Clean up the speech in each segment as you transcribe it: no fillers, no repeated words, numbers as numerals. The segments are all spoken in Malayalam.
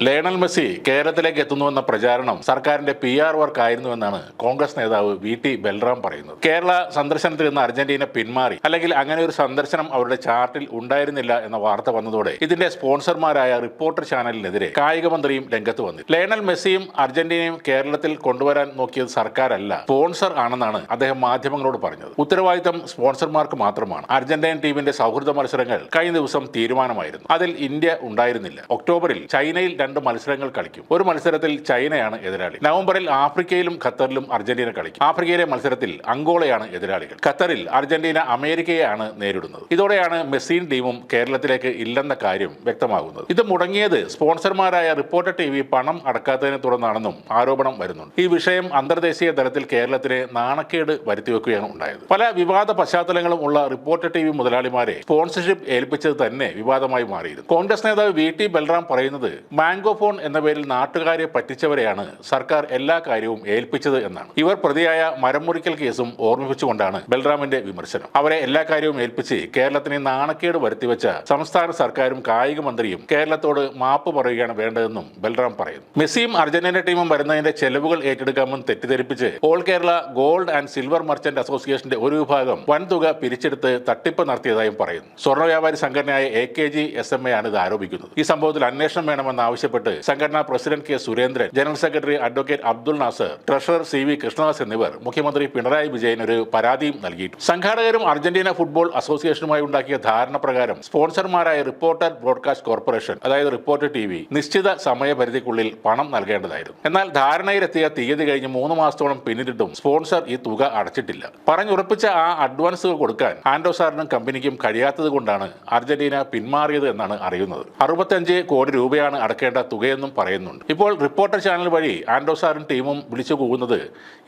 ലയണൽ മെസ്സി കേരളത്തിലേക്ക് എത്തുന്നുവെന്ന പ്രചാരണം സർക്കാരിന്റെ PR വർക്ക് ആയിരുന്നുവെന്നാണ് കോൺഗ്രസ് നേതാവ് VT ബൽറാം പറയുന്നത്. കേരള സന്ദർശനത്തിൽ നിന്ന് അർജന്റീന പിന്മാറി, അല്ലെങ്കിൽ അങ്ങനെ ഒരു സന്ദർശനം അവരുടെ ചാർട്ടിൽ ഉണ്ടായിരുന്നില്ല എന്ന വാർത്ത വന്നതോടെ ഇതിന്റെ സ്പോൺസർമാരായ റിപ്പോർട്ടർ ചാനലിനെതിരെ കായിക മന്ത്രിയും രംഗത്ത് വന്നു. ലയണൽ മെസ്സിയും അർജന്റീനയും കേരളത്തിൽ കൊണ്ടുവരാൻ നോക്കിയത് സർക്കാരല്ല, സ്പോൺസർ ആണെന്നാണ് അദ്ദേഹം മാധ്യമങ്ങളോട് പറഞ്ഞത്. ഉത്തരവാദിത്തം സ്പോൺസർമാർക്ക് മാത്രമാണ്. അർജന്റീൻ ടീമിന്റെ സൗഹൃദ മത്സരങ്ങൾ കഴിഞ്ഞ ദിവസം തീരുമാനമായിരുന്നു. അതിൽ ഇന്ത്യ ഉണ്ടായിരുന്നില്ല. ഒക്ടോബറിൽ ചൈനയിൽ 2 മത്സരങ്ങൾ കളിക്കും. ഒരു മത്സരത്തിൽ ചൈനയാണ് എതിരാളി. നവംബറിൽ ആഫ്രിക്കയിലും ഖത്തറിലും അർജന്റീന കളിക്കും. ആഫ്രിക്കയിലെ മത്സരത്തിൽ അങ്കോളയാണ് എതിരാളികൾ. ഖത്തറിൽ അർജന്റീന അമേരിക്കയെയാണ് നേരിടുന്നത്. ഇതോടെയാണ് മെസ്സിയും ടീമും കേരളത്തിലേക്ക് ഇല്ലെന്ന കാര്യം വ്യക്തമാകുന്നത്. ഇത് മുടങ്ങിയത് സ്പോൺസർമാരായ റിപ്പോർട്ടർ TV പണം അടക്കാത്തതിനെ തുടർന്നാണെന്നും ആരോപണം വരുന്നുണ്ട്. ഈ വിഷയം അന്തർദേശീയ തലത്തിൽ കേരളത്തിന് നാണക്കേട് വരുത്തിവെക്കുകയാണ് ഉണ്ടായത്. പല വിവാദ പശ്ചാത്തലങ്ങളും ഉള്ള റിപ്പോർട്ടർ TV മുതലാളിമാരെ സ്പോൺസർഷിപ്പ് ഏൽപ്പിച്ചത് തന്നെ വിവാദമായി മാറിയിരുന്നു. കോൺഗ്രസ് നേതാവ് VT ബൽറാം പറയുന്നത് മാംഗോ ഫോൺ എന്ന പേരിൽ നാട്ടുകാരെ പറ്റിച്ചവരെയാണ് സർക്കാർ എല്ലാ കാര്യവും ഏൽപ്പിച്ചത് എന്നാണ്. ഇവർ പ്രതിയായ മരംമുറിക്കൽ കേസും ഓർമ്മിപ്പിച്ചുകൊണ്ടാണ് ബൽറാമിന്റെ വിമർശനം. അവരെ എല്ലാ കാര്യവും ഏൽപ്പിച്ച് കേരളത്തിന് നാണക്കേട് വരുത്തിവെച്ച സംസ്ഥാന സർക്കാരും കായിക മന്ത്രിയും കേരളത്തോട് മാപ്പ് പറയുകയാണ് വേണ്ടതെന്നും ബൽറാം പറയുന്നു. മെസ്സിയും അർജന്റീന ടീമും വരുന്നതിന്റെ ചെലവുകൾ ഏറ്റെടുക്കാമെന്ന് തെറ്റിദ്ധരിപ്പിച്ച് all Kerala gold and silver merchant അസോസിയേഷന്റെ ഒരു വിഭാഗം വൻതുക പിരിച്ചെടുത്ത് തട്ടിപ്പ് നടത്തിയതായും പറയുന്നു. സ്വർണ്ണ വ്യാപാരി സംഘടനയായ AKG SMA ആണ് ഇത് ആരോപിക്കുന്നത്. ഈ സംഭവത്തിൽ അന്വേഷണം വേണമെന്ന് ആവശ്യപ്പെട്ട് സംഘടനാ president K Surendran, general secretary advocate Abdul Nasser, treasurer CV Krishnadas എന്നിവർ മുഖ്യമന്ത്രി പിണറായി വിജയൻ ഒരു പരാതിയും നൽകിയിട്ടുണ്ട്. സംഘാടകരും അർജന്റീന ഫുട്ബോൾ അസോസിയേഷനുമായി ഉണ്ടാക്കിയ ധാരണ പ്രകാരം സ്പോൺസർമാരായ റിപ്പോർട്ടർ ബ്രോഡ്കാസ്റ്റ് കോർപ്പറേഷൻ, അതായത് റിപ്പോർട്ടർ TV, നിശ്ചിത സമയപരിധിക്കുള്ളിൽ പണം നൽകേണ്ടതായിരുന്നു. എന്നാൽ ധാരണയിലെത്തിയ തീയതി കഴിഞ്ഞ് 3 മാസത്തോളം പിന്നിട്ടിട്ടും സ്പോൺസർ ഈ തുക അടച്ചിട്ടില്ല. പറഞ്ഞുറപ്പിച്ച ആ അഡ്വാൻസ് കൊടുക്കാൻ ആൻഡോ സാറിനും കമ്പനിക്കും കഴിയാത്തത് കൊണ്ടാണ് അർജന്റീന പിന്മാറിയത് എന്നാണ് അറിയുന്നത്. 65 കോടി രൂപയാണ് അടക്കേണ്ട തുകയെന്നും പറയുന്നുണ്ട്. ഇപ്പോൾ റിപ്പോർട്ടർ ചാനൽ വഴി ആൻഡോ സാറും ടീമും വിളിച്ചു പോകുന്നത്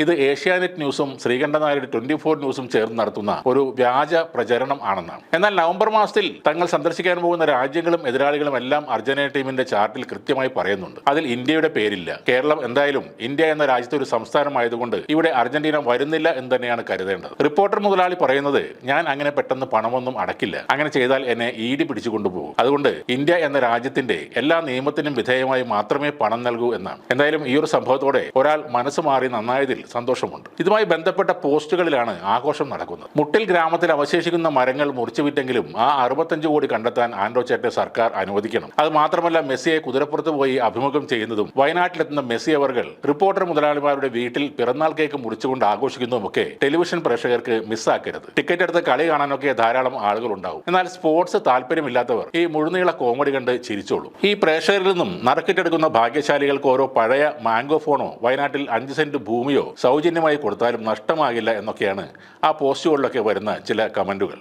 ഇത് ഏഷ്യാനെറ്റ് ന്യൂസും ശ്രീകണ്ഠൻ നായരുടെ 24 ന്യൂസും ചേർന്ന് നടത്തുന്ന ഒരു വ്യാജ പ്രചരണം ആണെന്നാണ്. എന്നാൽ നവംബർ മാസത്തിൽ തങ്ങൾ സന്ദർശിക്കാൻ പോകുന്ന രാജ്യങ്ങളും എതിരാളികളും എല്ലാം അർജന്റീന ടീമിന്റെ ചാർട്ടിൽ കൃത്യമായി പറയുന്നുണ്ട്. അതിൽ ഇന്ത്യയുടെ പേരില്ല. കേരളം എന്തായാലും ഇന്ത്യ എന്ന രാജ്യത്തെ ഒരു സംസ്ഥാനമായതുകൊണ്ട് ഇവിടെ അർജന്റീന വരുന്നില്ല എന്ന് തന്നെയാണ് കരുതേണ്ടത്. റിപ്പോർട്ടർ മുതലാളി പറയുന്നത് ഞാൻ അങ്ങനെ പെട്ടെന്ന് പണമൊന്നും അടക്കില്ല, അങ്ങനെ ചെയ്താൽ എന്നെ ED പിടിച്ചു കൊണ്ടുപോകും, അതുകൊണ്ട് ഇന്ത്യ എന്ന രാജ്യത്തിന്റെ എല്ലാ നിയമത്തിനും വിധേയമായി മാത്രമേ പണം നൽകൂ എന്നാണ്. എന്തായാലും ഈ ഒരു സംഭവത്തോടെ ഒരാൾ മനസ്സ് മാറി നന്നായതിൽ സന്തോഷമുണ്ട്. ഇതുമായി ബന്ധപ്പെട്ട പോസ്റ്റുകളിലാണ് ആഘോഷം നടക്കുന്നത്. മുട്ടിൽ ഗ്രാമത്തിൽ അവശേഷിക്കുന്ന മരങ്ങൾ മുറിച്ചുവിട്ടെങ്കിലും ആ 65 കോടി കണ്ടെത്താൻ ആൻഡോ ചേട്ടനെ സർക്കാർ അനുവദിക്കണം. അത് മാത്രമല്ല, മെസ്സിയെ കുതിരപ്പുറത്ത് പോയി അഭിമുഖം ചെയ്യുന്നതും വയനാട്ടിലെത്തുന്ന മെസ്സി അവർകൾ റിപ്പോർട്ടർ മുതലാളിമാരുടെ വീട്ടിൽ പിറന്നാൾ കേക്ക് മുറിച്ചുകൊണ്ട് ആഘോഷിക്കുന്നതുമൊക്കെ ടെലിവിഷൻ പ്രേക്ഷകർക്ക് മിസ്സാക്കരുത്. ടിക്കറ്റ് എടുത്ത് കളി കാണാനൊക്കെ ധാരാളം ആളുകൾ ഉണ്ടാവും. എന്നാൽ സ്പോർട്സ് താല്പര്യമില്ലാത്തവർ ഈ മുഴുനീള കോമഡി കണ്ട് ചിരിച്ചോളൂ. ഈ പ്രേക്ഷകരിൽ നിന്നും നറുക്കിട്ടെടുക്കുന്ന ഭാഗ്യശാലികൾക്ക് ഓരോ പഴയ മാംഗോ ഫോണോ വയനാട്ടിൽ 5 സെന്റ് ഭൂമിയോ സൗജന്യമായി കൊടുത്താലും നഷ്ടമാകില്ല എന്നൊക്കെയാണ് ആ പോസ്റ്റുകളിലൊക്കെ വരുന്ന ചില കമന്റുകൾ.